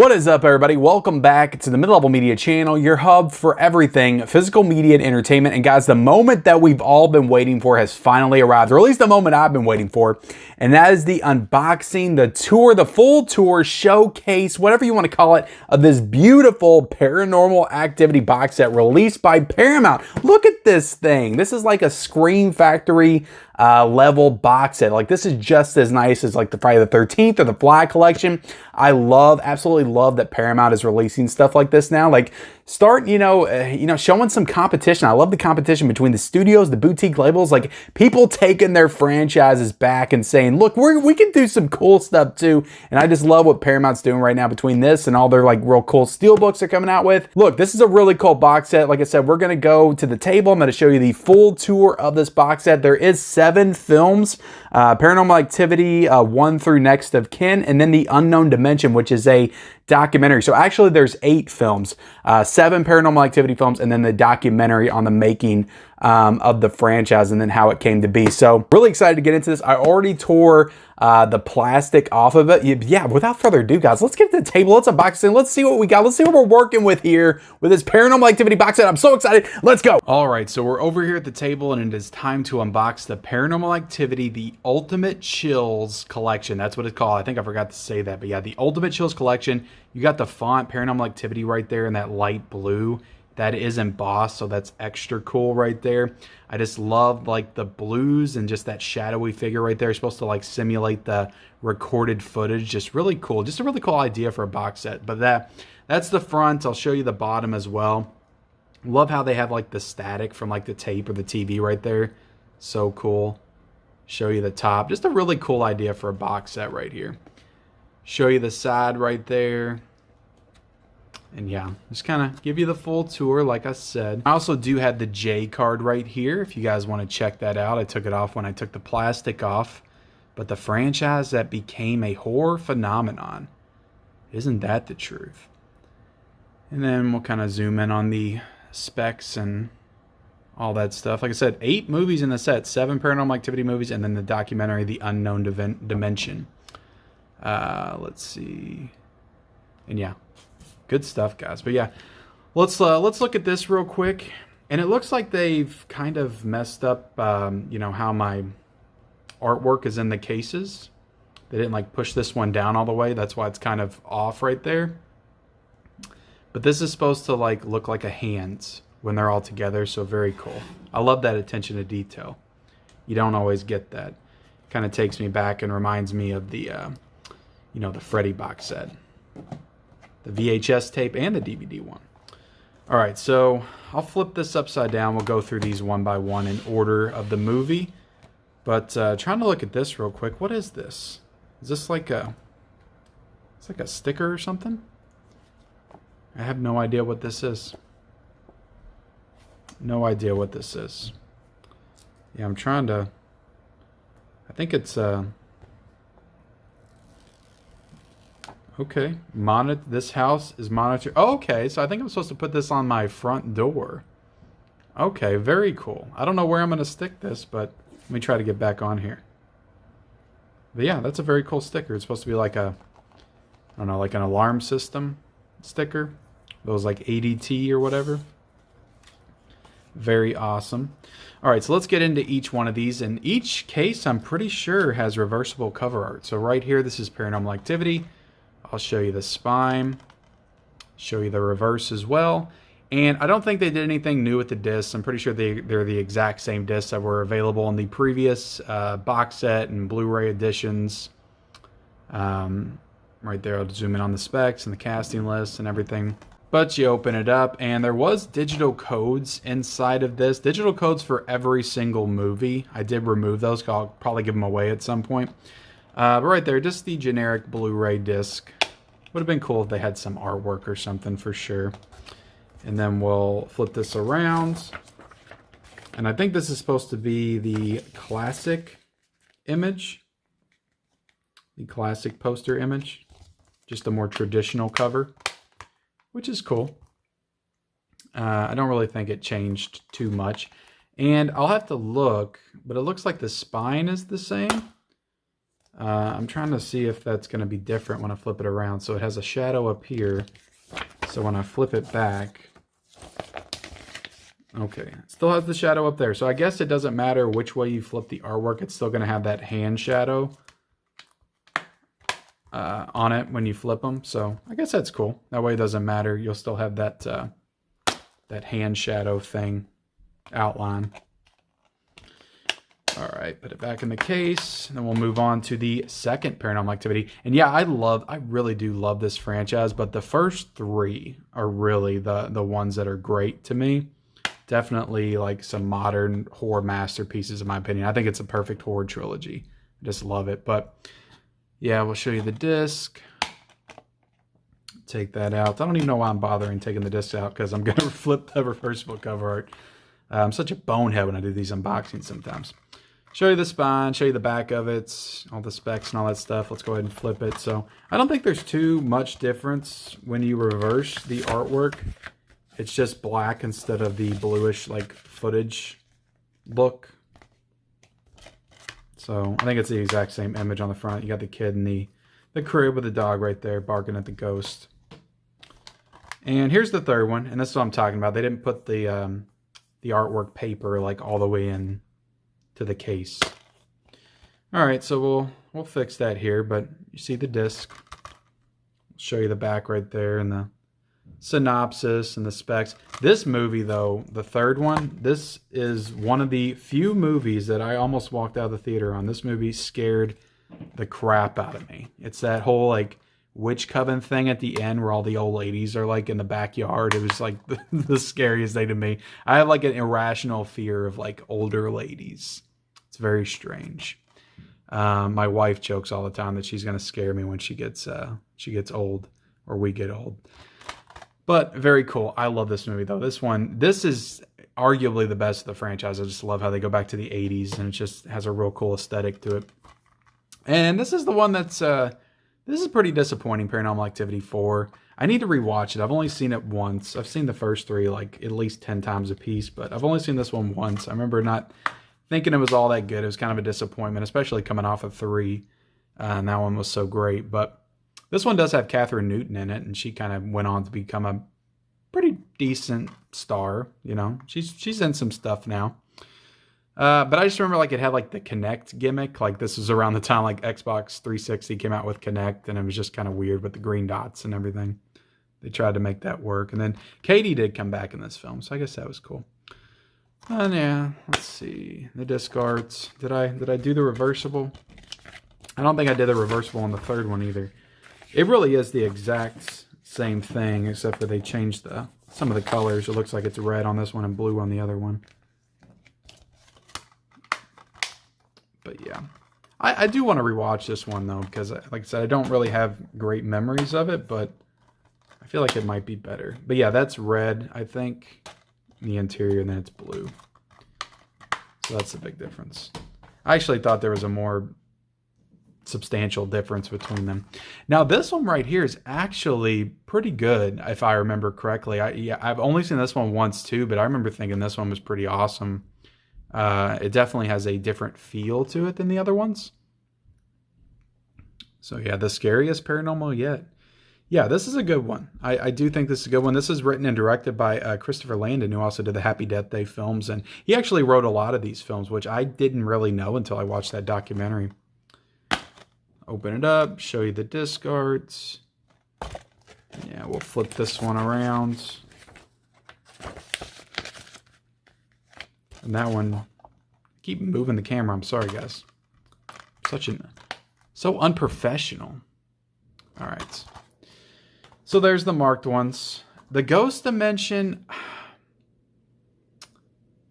What is up, everybody? Welcome back to the Mid-Level Media channel, your hub for everything physical media and entertainment. And guys, the moment that we've all been waiting for has finally arrived, or at least the moment I've been waiting for, and that is the unboxing, the tour, the full tour, showcase, whatever you want to call it, of this beautiful Paranormal Activity Box Set released by Paramount. Look at this thing. This is like a Scream Factory level box set. Like, this is just as nice as like the Friday the 13th or the Fly collection. I absolutely love that Paramount is releasing stuff like this now. Like, start, showing some competition. I love the competition between the studios, the boutique labels, like people taking their franchises back and saying, look, we can do some cool stuff too. And I just love what Paramount's doing right now between this and all their like real cool steel books they're coming out with. Look, this is a really cool box set. Like I said, we're going to go to the table. I'm going to show you the full tour of this box set. There is 7 films, Paranormal Activity 1 through Next of Kin, and then The Unknown Dimension, which is a documentary. So actually there's 8 films, 7 Paranormal Activity films, and then the documentary on the making of the franchise and then how it came to be. So really excited to get into this. I already tore the plastic off of it. Yeah, without further ado, guys, let's get to the table. Let's unbox it. Let's see what we got. Let's see what we're working with here with this Paranormal Activity box set. I'm so excited. Let's go. All right, so we're over here at the table and it is time to unbox the Paranormal Activity, the Ultimate Chills collection. That's what it's called. I think I forgot to say that, but yeah, the Ultimate Chills collection. You got the font Paranormal Activity right there in that light blue. That is embossed, so that's extra cool right there. I just love like the blues and just that shadowy figure right there. It's supposed to like simulate the recorded footage. Just really cool. Just a really cool idea for a box set. But that's the front. I'll show you the bottom as well. Love how they have like the static from like the tape or the TV right there. So cool. Show you the top. Just a really cool idea for a box set right here. Show you the side right there. And yeah, just kind of give you the full tour, like I said. I also do have the J card right here, if you guys want to check that out. I took it off when I took the plastic off. But the franchise that became a horror phenomenon. Isn't that the truth? And then we'll kind of zoom in on the specs and all that stuff. Like I said, 8 movies in the set. 7 Paranormal Activity movies, and then the documentary, The Unknown Dimension. Let's see. And yeah. Good stuff, guys. But yeah, let's look at this real quick. And it looks like they've kind of messed up, how my artwork is in the cases. They didn't like push this one down all the way. That's why it's kind of off right there. But this is supposed to like look like a hand when they're all together. So very cool. I love that attention to detail. You don't always get that. Kind of takes me back and reminds me of the, the Freddy box set. The VHS tape and the DVD one. All right, so I'll flip this upside down. We'll go through these one by one in order of the movie. But trying to look at this real quick. What is this? Is this like it's like a sticker or something? I have no idea what this is. No idea what this is. Yeah, I'm trying to. I think it's okay, this house is monitored. Oh, okay, so I think I'm supposed to put this on my front door. Okay, very cool. I don't know where I'm going to stick this, but let me try to get back on here. But yeah, that's a very cool sticker. It's supposed to be like I don't know, like an alarm system sticker. Those like ADT or whatever. Very awesome. All right, so let's get into each one of these. And each case, I'm pretty sure, has reversible cover art. So right here, this is Paranormal Activity. I'll show you the spine, show you the reverse as well. And I don't think they did anything new with the discs. I'm pretty sure they're the exact same discs that were available in the previous box set and Blu-ray editions. Right there, I'll zoom in on the specs and the casting list and everything. But you open it up, and there was digital codes inside of this. Digital codes for every single movie. I did remove those, because I'll probably give them away at some point. But right there, just the generic Blu-ray disc. Would have been cool if they had some artwork or something for sure. And then we'll flip this around. And I think this is supposed to be the classic image. The classic poster image. Just a more traditional cover, which is cool. I don't really think it changed too much. And I'll have to look, but it looks like the spine is the same. I'm trying to see if that's going to be different when I flip it around. So it has a shadow up here. So when I flip it back, okay, it still has the shadow up there. So I guess it doesn't matter which way you flip the artwork. It's still going to have that hand shadow on it when you flip them. So I guess that's cool. That way it doesn't matter. You'll still have that, that hand shadow thing outline. All right, put it back in the case, and then we'll move on to the second Paranormal Activity. And yeah, I really do love this franchise, but the first three are really the ones that are great to me. Definitely like some modern horror masterpieces, in my opinion. I think it's a perfect horror trilogy. I just love it. But yeah, we'll show you the disc. Take that out. I don't even know why I'm bothering taking the disc out, because I'm going to flip the reversible cover art. I'm such a bonehead when I do these unboxings sometimes. Show you the spine, show you the back of it, all the specs and all that stuff. Let's go ahead and flip it. So I don't think there's too much difference when you reverse the artwork. It's just black instead of the bluish like footage look. So I think it's the exact same image on the front. You got the kid in the crib with the dog right there barking at the ghost. And here's the third one, and this is what I'm talking about. They didn't put the artwork paper like all the way in to the case. All right, so we'll fix that here, but you see the disc. I'll show you the back right there and the synopsis and the specs. This movie though, the third one, this is one of the few movies that I almost walked out of the theater on. This movie scared the crap out of me. It's that whole like witch coven thing at the end where all the old ladies are like in the backyard. It was like the scariest thing to me. I have like an irrational fear of like older ladies. It's very strange. My wife jokes all the time that she's going to scare me when she gets old, or we get old. But very cool. I love this movie though. This is arguably the best of the franchise. I just love how they go back to the 80s, and it just has a real cool aesthetic to it. And this is the one that's this is pretty disappointing, Paranormal Activity 4. I need to rewatch it. I've only seen it once. I've seen the first three like at least 10 times a piece, but I've only seen this one once. I remember not thinking it was all that good. It was kind of a disappointment, especially coming off of 3. And that one was so great. But this one does have Catherine Newton in it, and she kind of went on to become a pretty decent star. You know, she's in some stuff now. But I just remember like it had like the Kinect gimmick. Like this was around the time like Xbox 360 came out with Kinect, and it was just kind of weird with the green dots and everything. They tried to make that work. And then Katie did come back in this film, so I guess that was cool. And yeah, let's see. The disc arts. Did I do the reversible? I don't think I did the reversible on the third one either. It really is the exact same thing, except for they changed some of the colors. It looks like it's red on this one and blue on the other one. But yeah, I do want to rewatch this one though, because like I said, I don't really have great memories of it, but I feel like it might be better. But yeah, that's red, I think, in the interior, and then it's blue. So that's the big difference. I actually thought there was a more substantial difference between them. Now this one right here is actually pretty good, if I remember correctly. I've only seen this one once too, but I remember thinking this one was pretty awesome. It definitely has a different feel to it than the other ones. So yeah, the scariest paranormal yet. Yeah, this is a good one. I do think this is a good one. This is written and directed by Christopher Landon, who also did the Happy Death Day films. And he actually wrote a lot of these films, which I didn't really know until I watched that documentary. Open it up, show you the disc arts. Yeah, we'll flip this one around. And that one, keep moving the camera. I'm sorry, guys. So unprofessional. All right. So there's the marked ones. The Ghost Dimension,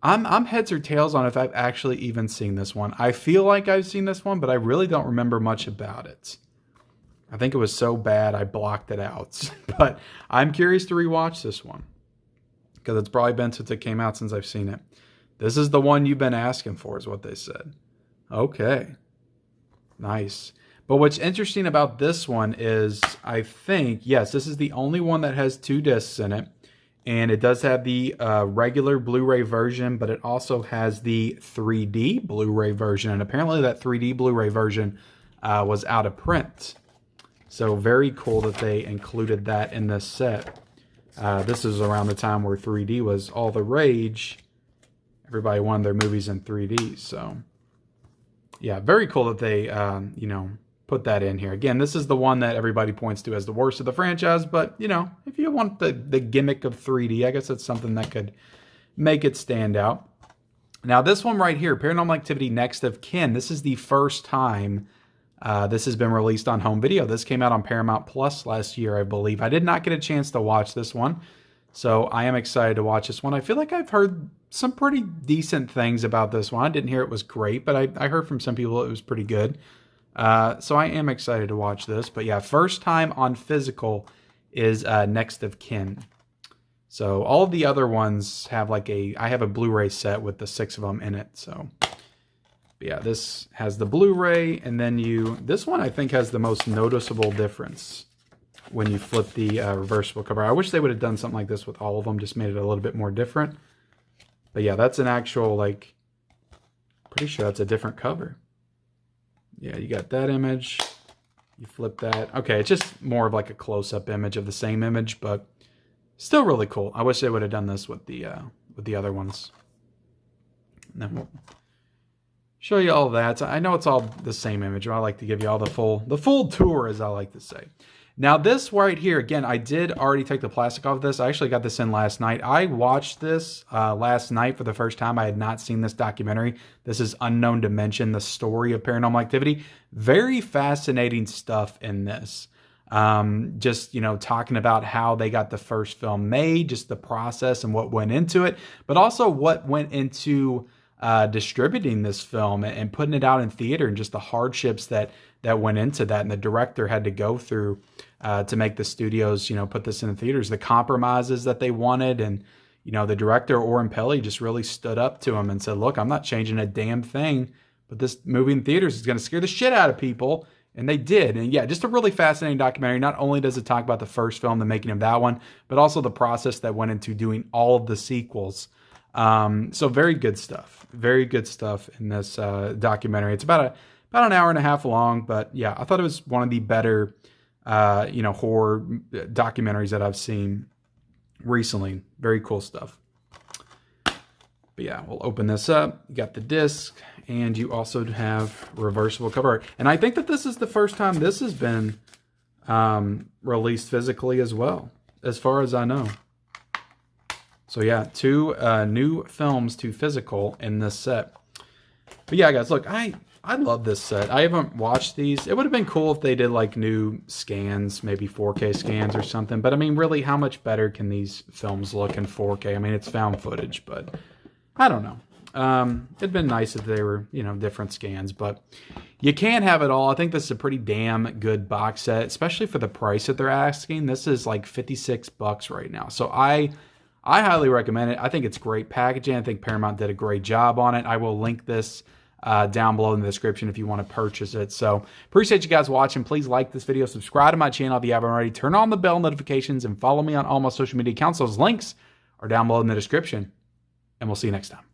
I'm heads or tails on if I've actually even seen this one. I feel like I've seen this one, but I really don't remember much about it. I think it was so bad I blocked it out. But I'm curious to rewatch this one, because it's probably been since it came out since I've seen it. This is the one you've been asking for, is what they said. Okay. Nice. But what's interesting about this one is, I think, yes, this is the only one that has 2 discs in it. And it does have the regular Blu-ray version, but it also has the 3D Blu-ray version. And apparently that 3D Blu-ray version was out of print. So very cool that they included that in this set. This is around the time where 3D was all the rage. Everybody wanted their movies in 3D. So yeah, very cool that they, you know, put that in here. Again, this is the one that everybody points to as the worst of the franchise. But, you know, if you want the gimmick of 3D, I guess that's something that could make it stand out. Now, this one right here, Paranormal Activity Next of Kin, this is the first time this has been released on home video. This came out on Paramount Plus last year, I believe. I did not get a chance to watch this one, so I am excited to watch this one. I feel like I've heard some pretty decent things about this one. I didn't hear it was great, but I heard from some people it was pretty good. So I am excited to watch this. But yeah, first time on physical is Next of Kin. So all of the other ones have like I have a Blu-ray set with the 6 of them in it. So yeah, this has the Blu-ray, and then this one I think has the most noticeable difference when you flip the reversible cover. I wish they would have done something like this with all of them, just made it a little bit more different. But yeah, that's an actual, like, pretty sure that's a different cover. Yeah, you got that image. You flip that. Okay, it's just more of like a close-up image of the same image, but still really cool. I wish they would have done this with the other ones. And then we'll show you all that. I know it's all the same image, but I like to give you all the full tour, as I like to say. Now this right here, again, I did already take the plastic off of this. I actually got this in last night. I watched this last night for the first time. I had not seen this documentary. This is Unknown Dimension, the story of Paranormal Activity. Very fascinating stuff in this. Just, you know, talking about how they got the first film made, just the process and what went into it, but also what went into distributing this film and putting it out in theater, and just the hardships that went into that, and the director had to go through to make the studios, you know, put this in the theaters, the compromises that they wanted. And, you know, the director, Oren Peli, just really stood up to him and said, look, I'm not changing a damn thing, but this movie in theaters is going to scare the shit out of people. And they did. And yeah, just a really fascinating documentary. Not only does it talk about the first film, the making of that one, but also the process that went into doing all of the sequels. So very good stuff. Very good stuff in this documentary. It's about an hour and a half long, but yeah, I thought it was one of the better, you know, horror documentaries that I've seen recently. Very cool stuff. But yeah, we'll open this up. You got the disc, and you also have reversible cover art. And I think that this is the first time this has been released physically as well, as far as I know. So yeah, 2 new films to physical in this set. But yeah, guys, look, I love this set. I haven't watched these. It would have been cool if they did like new scans, maybe 4K scans or something. But I mean, really, how much better can these films look in 4K? I mean, it's found footage, but I don't know. It'd been nice if they were, you know, different scans, but you can't have it all. I think this is a pretty damn good box set, especially for the price that they're asking. This is like $56 right now. So I highly recommend it. I think it's great packaging. I think Paramount did a great job on it. I will link this down below in the description if you want to purchase it. So appreciate you guys watching. Please like this video, subscribe to my channel if you haven't already, turn on the bell notifications, and follow me on all my social media accounts. Those links are down below in the description, and we'll see you next time.